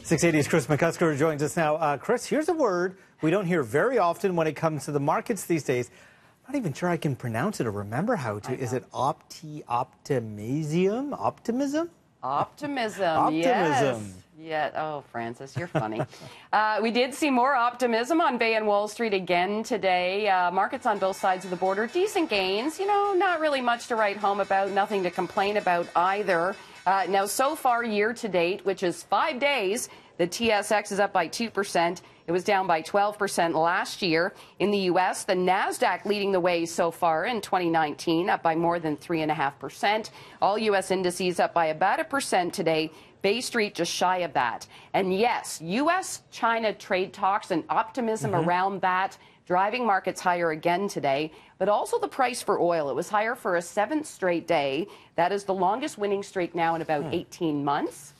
680's Kris McCusker joins us now. Kris, here's a word we don't hear very often when it comes to the markets these days. I'm not even sure I can pronounce it or remember how to. Is it optimism? Optimism? Optimism. Yes. Yeah. Oh, Francis, you're funny. We did see more optimism on Bay and Wall Street again today. Markets on both sides of the border, decent gains. You know, not really much to write home about, nothing to complain about either. Now, so far, year to date, which is 5 days, the TSX is up by 2%. It was down by 12% last year. In the U.S., the NASDAQ leading the way so far in 2019, up by more than 3.5%. All U.S. indices up by about 1% today. Bay Street just shy of that. And yes, U.S.-China trade talks and optimism around that driving markets higher again today, but also the price for oil. It was higher for a 7th straight day. That is the longest winning streak now in about 18 months.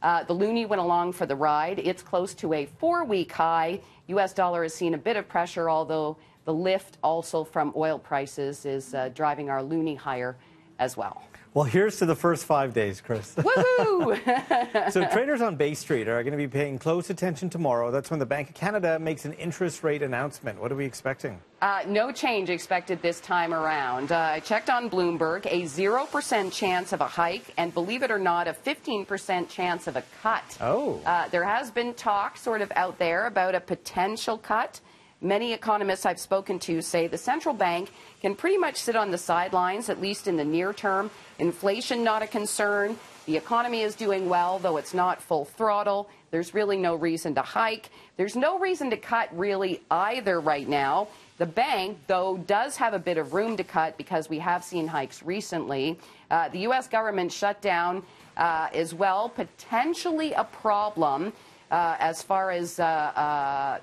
The loonie went along for the ride. It's close to a 4-week high. U.S. dollar has seen a bit of pressure, although the lift also from oil prices is driving our loonie higher as well. Well, here's to the first 5 days, Kris. Woohoo! So traders on Bay Street are going to be paying close attention tomorrow. That's when the Bank of Canada makes an interest rate announcement. What are we expecting? No change expected this time around. I checked on Bloomberg, a 0% chance of a hike, and believe it or not, a 15% chance of a cut. Oh. There has been talk sort of out there about a potential cut. Many economists I've spoken to say the central bank can pretty much sit on the sidelines, at least in the near term. Inflation not a concern. The economy is doing well, though it's not full throttle. There's really no reason to hike. There's no reason to cut really either right now. The bank, though, does have a bit of room to cut because we have seen hikes recently. The U.S. government shutdown as well, potentially a problem as far as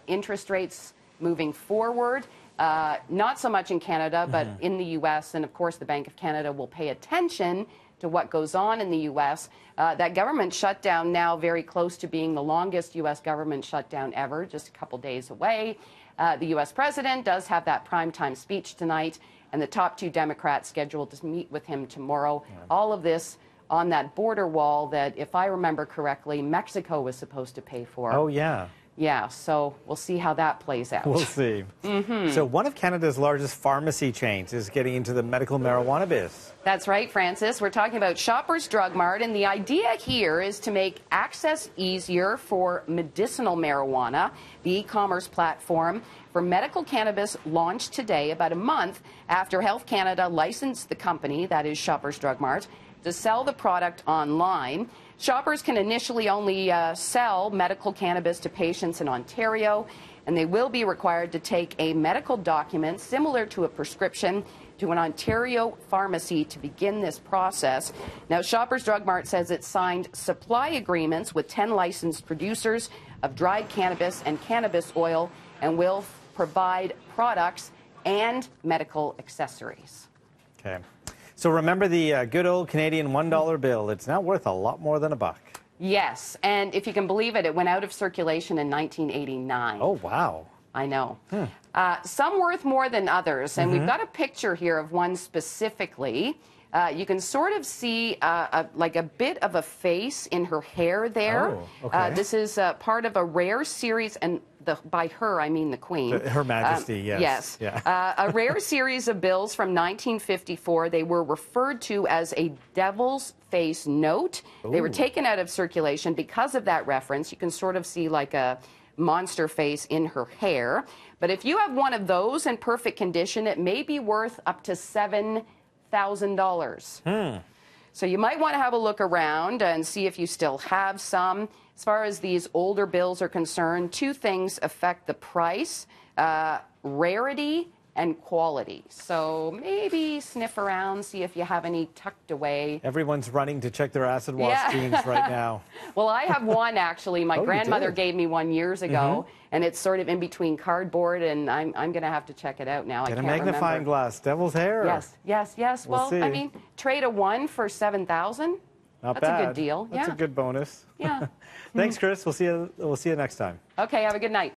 interest rates moving forward. Not so much in Canada, but in the U.S. And, of course, the Bank of Canada will pay attention to what goes on in the U.S. That government shutdown now very close to being the longest U.S. government shutdown ever, just a couple days away. The U.S. president does have that primetime speech tonight, and the top 2 Democrats scheduled to meet with him tomorrow. Yeah. All of this on that border wall that, if I remember correctly, Mexico was supposed to pay for. Oh, yeah. Yeah, so we'll see how that plays out. We'll see. So one of Canada's largest pharmacy chains is getting into the medical marijuana biz. That's right, Francis. We're talking about Shoppers Drug Mart, and the idea here is to make access easier for medicinal marijuana. The e-commerce platform for medical cannabis launched today, about a month after Health Canada licensed the company, that is Shoppers Drug Mart, to sell the product online. Shoppers can initially only sell medical cannabis to patients in Ontario, and they will be required to take a medical document similar to a prescription to an Ontario pharmacy to begin this process. Now, Shoppers Drug Mart says it signed supply agreements with 10 licensed producers of dried cannabis and cannabis oil and will provide products and medical accessories. Okay. So remember the good old Canadian $1 bill. It's now worth a lot more than $1. Yes, and if you can believe it, it went out of circulation in 1989. Oh, wow. I know. Some worth more than others, and we've got a picture here of one specifically. You can sort of see like a bit of a face in her hair there. Oh, okay. This is part of a rare series, and by her, I mean the Queen. Her Majesty, yes. Yes. Yeah. A rare series of bills from 1954. They were referred to as a devil's face note. Ooh. They were taken out of circulation because of that reference. You can sort of see like a monster face in her hair. But if you have one of those in perfect condition, it may be worth up to $7,000. So you might want to have a look around and see if you still have some. As far as these older bills are concerned, 2 things affect the price: rarity and quality. So maybe sniff around, see if you have any tucked away. Everyone's running to check their acid wash jeans right now. Well, I have one, actually. My grandmother gave me one years ago, and it's sort of in between cardboard, and I'm going to have to check it out now. Get a magnifying glass. Devil's hair. Yes. Well, I mean, trade a 1 for $7,000. Not That's bad. a good deal. That's a good bonus. Yeah. Thanks, Kris. We'll see you next time. Okay, have a good night.